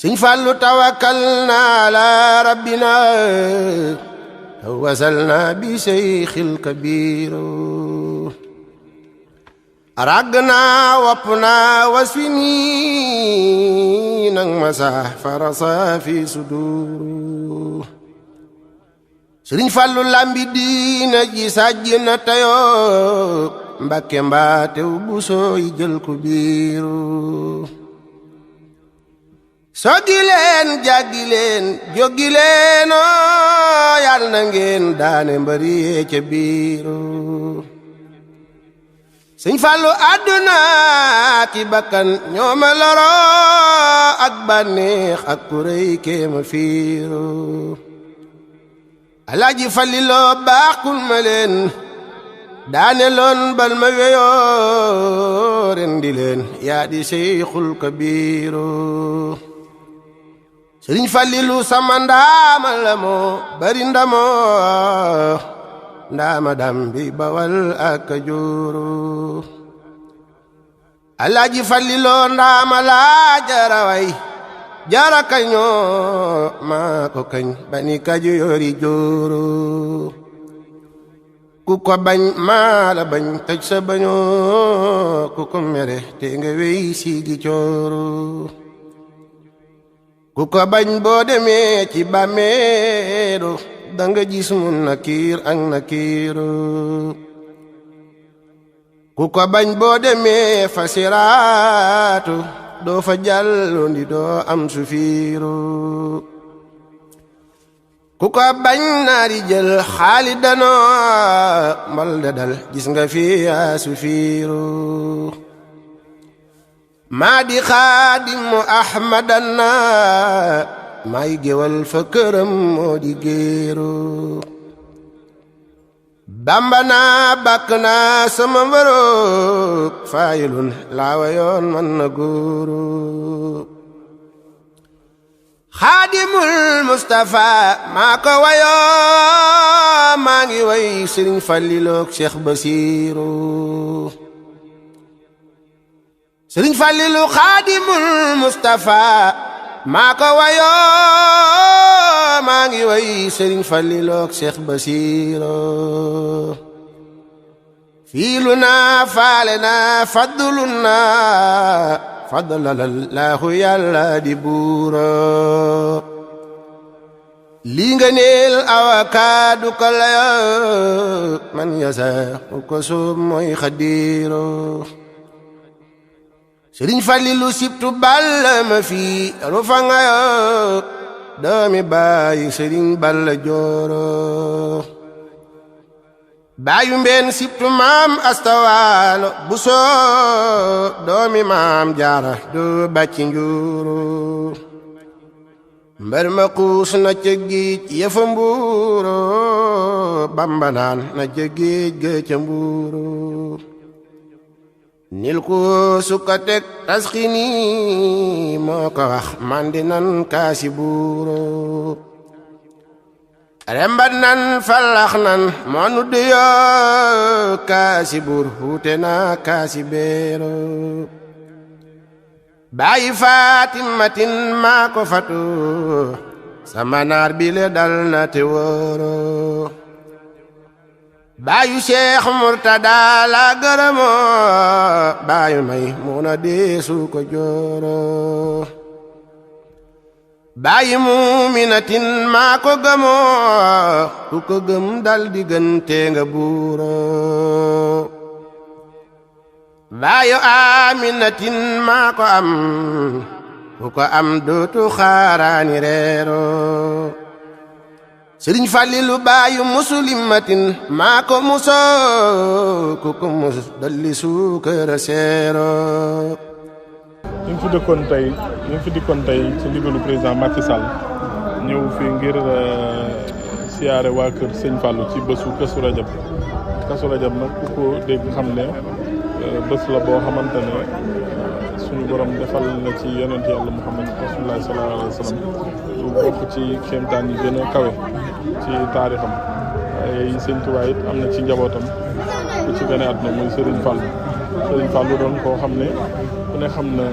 Sëñ Fallu tawakkalna ala rabbina wasalna bi seyxil kabiru ragna wappna wasfini nang masa farasa fi suduru Sëriñ Fallu lambi diina ji sajj na tayo Mbakke mbaatew bu sooy jël ko biiru soggi leen jàggi leen jóggi leen oo yal na ngeen daane mbari yee ca biiru Sëñ Fallu àdduna ki bakkan ñoo ma loro ak bànneex ak kuréy kéema fiiru Alaaji Faliloo baaxul ma leen daane loon bal ma weyoo rendi leen yaa di seyxul kabiiru Sëriñ Falilu sama ndaama la moo bari ndamoo ndaama dambi bawal ak Kajooro Alaaji Faliloo ndaama laa jaraway jara kañoo maa ko kañ bani Kajoori jooro ku ko bañ maa la bañ tëj sa bañoo ku ko mere te nga wey siigi cooro ku ko bañ boo demee ci bàmmeelu danga gis mun nakiir ak nakiiru ku ko bañ boo demee fa siraatu doo fa jàllu ndi doo am sufiiru ku ko bañ naari jël xaali danoo mbal da dal gis nga fi yaa sufiiru maa di xaadimu ahmadana may géwal fa këram moo di géeru bamba naa bàkk naa sama mbaroog faayilun laawa yoon man na góoru xaadimul Mustafa maa ko wayoo maa ngi way Sëriñ Falliloog Cheikh Basiru Sëriñ Fallilu xaadimul Mustafa maa ko wayoo maa ngi way Sëriñ Falliloog Cheikh Basiru fiilu naa faale naa faddulu naa fadlalallaahu yàlla di buuro lii nga neel awakaadu ko layo man yasa u ko soob mooy xadiiro Sëriñ Fallilu sibtu balla ma fii rufa nga yo doomi baayi Sëriñ Balla Jooro baayu mbeen sibtu maam astawaalo bu soo doomi maam jaara du bàcci njuuru mbar ma xuus na ca géej yëfa mbuuro Bamba naan na ca géej ga ca mbuuro nil ko sukka teg tasxini moo ko wax mandi nan kaasi buuro rembat nan fallax nan moo nu duyoo kaasi buur huute na kaasi beero baayi Faatimatin maa ko fatu sama naar bi le dal na te wóoro baayu Cheikh Murtada la gërëmoo baayu Maymuna deesu ko jooro baayi Muminatin maa ko gëmoo ku ko gëm dal di gënte nga buuro baayu Aminatin maa ko am ku ko am dootu xaaraani reero Sëriñ Fallilu baayu Muslimatin maa ko musoo ku ko mus dolli suukara seero ñu fi dëkkoon tey ci ndigalu président Macky Sall ñëw fi ngir siyaare waa kër Sëñ Fallu ci bésu Kazu Rajab nag ku ko dégg xam ne bés la boo xamante ne suñu borom defal na ci yonent yàlla Muhammad rasulullah sallallahu alayhi wa sallam lu bokk ci kéemtaan yi gën a kawe ci taarixam ay Sëñ Tuubaa it am na ci njabootam ku ci gën a àdduna muy Sëriñ Fallu doon koo xam ne ku ne xam na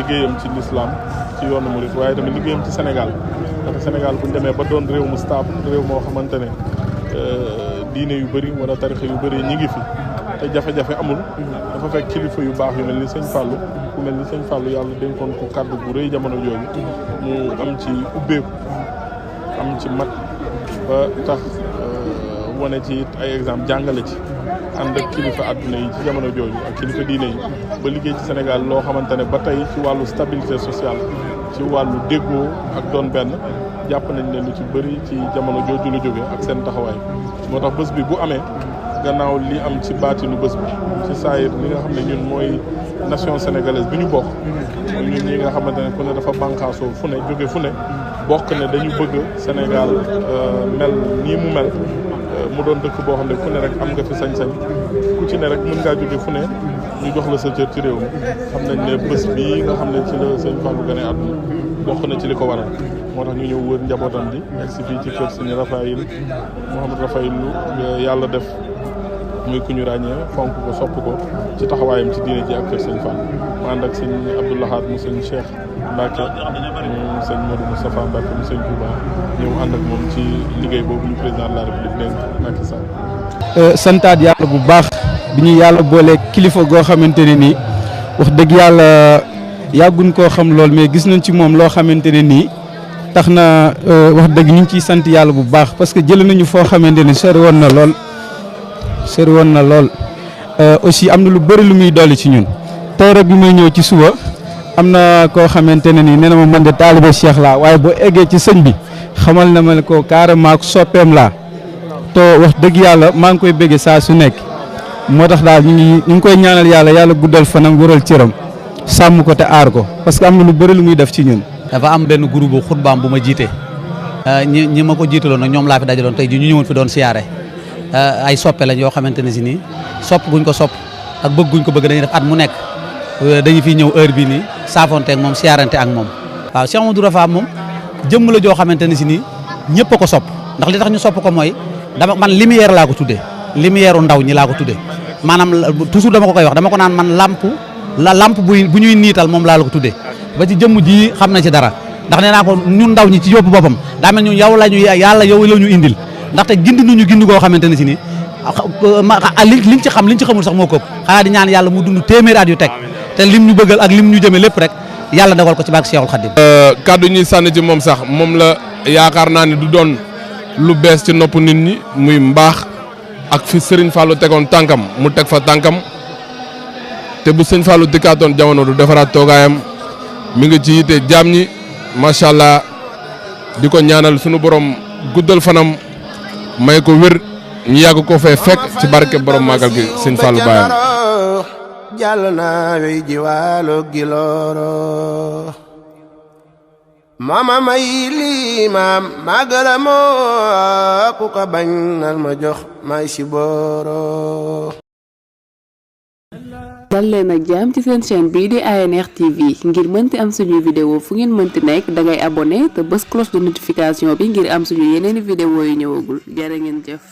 liggéeyam ci l'islam ci yoonu murid waaye tamit liggéeyam ci Sénégal ndax Sénégal bu ñu demee ba doon réew mu stable réew moo xamante ne diine yu bëri wala tarixa yu bëri ñi ngi fi te jafe-jafe amul dafa fekk kilifa yu baax yu mel ni sëñ Fallou ku mel ni sëñ Fallou yàlla dénkoon ko kàddu bu rëy jamono jooju mu am ci ubbeeku am ci mat ba tax wane ci it ay exemple jàngale ci ànd ak kilifa àdduna yi ci jamono jooju ak kilifa diine yi ba liggéey ci Sénégal loo xamante ne ba tey ci wàllu stabilité sociale ci wàllu déggoo ak doon benn jàpp nañ ne lu ci bëri ci jamono jooju la jóge ak seen taxawaay moo tax bés bi bu amee gannaaw li am ci baatinu bés bi ci saayir li nga xam ne ñun mooy nation sénégalaise bi ñu bokk ñun ñi nga xamante ne ku ne dafa bànqaasoo fu ne jóge fu ne bokk ne dañu bëgg Sénégal mel nii mu mel mu doon dëkk boo xam ne ku ne rek am nga fi sañ-sañ ku ci ne rek mën ngaa jóge fu ne ñu jox la sa cër ci réew mi xam nañ ne bés bii nga xam ne ci la sëñ Fallou gane àdduna bokk na ci li ko waral moo tax ñu ñëw wër njabootam bi ak si fii ci kër sëñ Rafaïl Mouhamed Rafaïl lu yàlla def muy ku ñu ràññee fonk ko sopp ko ci taxawaayam ci diine ji ak kër sëñ Fallou mu ànd ak sëñ Abdou Lahad mu sëñ Cheikh Mbacke mu sëñ Modou Moustapha Mbacke mu sëñ Touba ñëw ànd ak moom ci liggéey boobu ñu président de la République dénk Macky Sall. santaat yàlla bu baax bi ñu yàlla boole kilifa goo xamante ne nii wax dëgg yàlla yàgguñ koo xam lool mais gis nañ ci moom loo xamante ne nii tax na wax dëgg ñu ngi ciy sant yàlla bu baax parce que jëlee nañu foo xamante ni sori woon na lool aussi am na lu bëri lu muy dolli ci ñun tey rek bi may ñëw ci suba am na koo xamante ne nii nee na ma man de taalibe Cheikh laa waaye boo eggee ci sëñ bi xamal na ma ne ko carrément soppeem laa to wax dëgg yàlla maa ngi koy bëggee saa su nekk moo tax daal ñu ngi koy ñaanal yàlla guddal fanam wëral cëram sàmm ko te aar ko parce que am na lu bëri lu muy def ci ñun. dafa am benn groupe bu xutbaam bu ma jiite ñi ma ko jiitaloon nag ñoom laa fi dajaloon tey ji ñu ñëwoon fi doon siyaare ay soppe lañ yoo xamante ne si nii sopp guñ ko sopp ak bëgg guñ ko bëgg dañuy def at mu nekk dañu fi ñëw heure bii nii saafonte ak moom siyaarante ak moom waaw Cheikh Amadou Rafa moom jëmm la joo xamante ne si nii ñëpp a ko sopp ndax li tax ñu sopp ko mooy man lumière laa ko tuddee lumière u ndaw ñi laa ko tuddee maanaam toujours dama ko koy wax dama ko naan man lamp bu ñuy niital moom laa la ko tuddee ba ci jëmm ji xam na ci dara ndax nee naa ko ñun ndaw ñi ci yóbbu boppam daa mel ñu yow la ñu indil ndaxte gindi nuñu gindi koo xamante ne si nii liñ ci xamul sax moo ko ëpp xanaa di ñaan yàlla mu dund téeméeri at yu teg te lim ñu bëggal ak lim ñu jëme lépp rek yàlla dogal ko ci barke Cheikhul Khadim. kaddu ñuy sànni ci moom sax moom la yaakaar naa ni du doon lu bees ci nopp nit ñi muy mbaax ak fi Serigne Fallou tegoon tànkam mu teg fa tànkam te bu sëñ Fallou dikkaatoon jamono du defaraat toogaayam mi ngi ci yite jaam ñi macha allah di ko ñaanal sunu borom guddal fanam may ko wér ñu yàgg ko fee fekk ci barke borom màggal gi sëñ Fallou baayam jàll naa wey jiwaalo gilooro mama may lii maam màggala moo ku ko bañ nal ma jox may si booro dal leen ak jàmm ci seen chaîne bii di ANR TV ngir mënti am suñuy vidéo fu ngeen mënti nekk dangay abonné te bës cloche de notification bi ngir am suñu yeneeni vidéo yu ñëwagul jërë ngeen jëf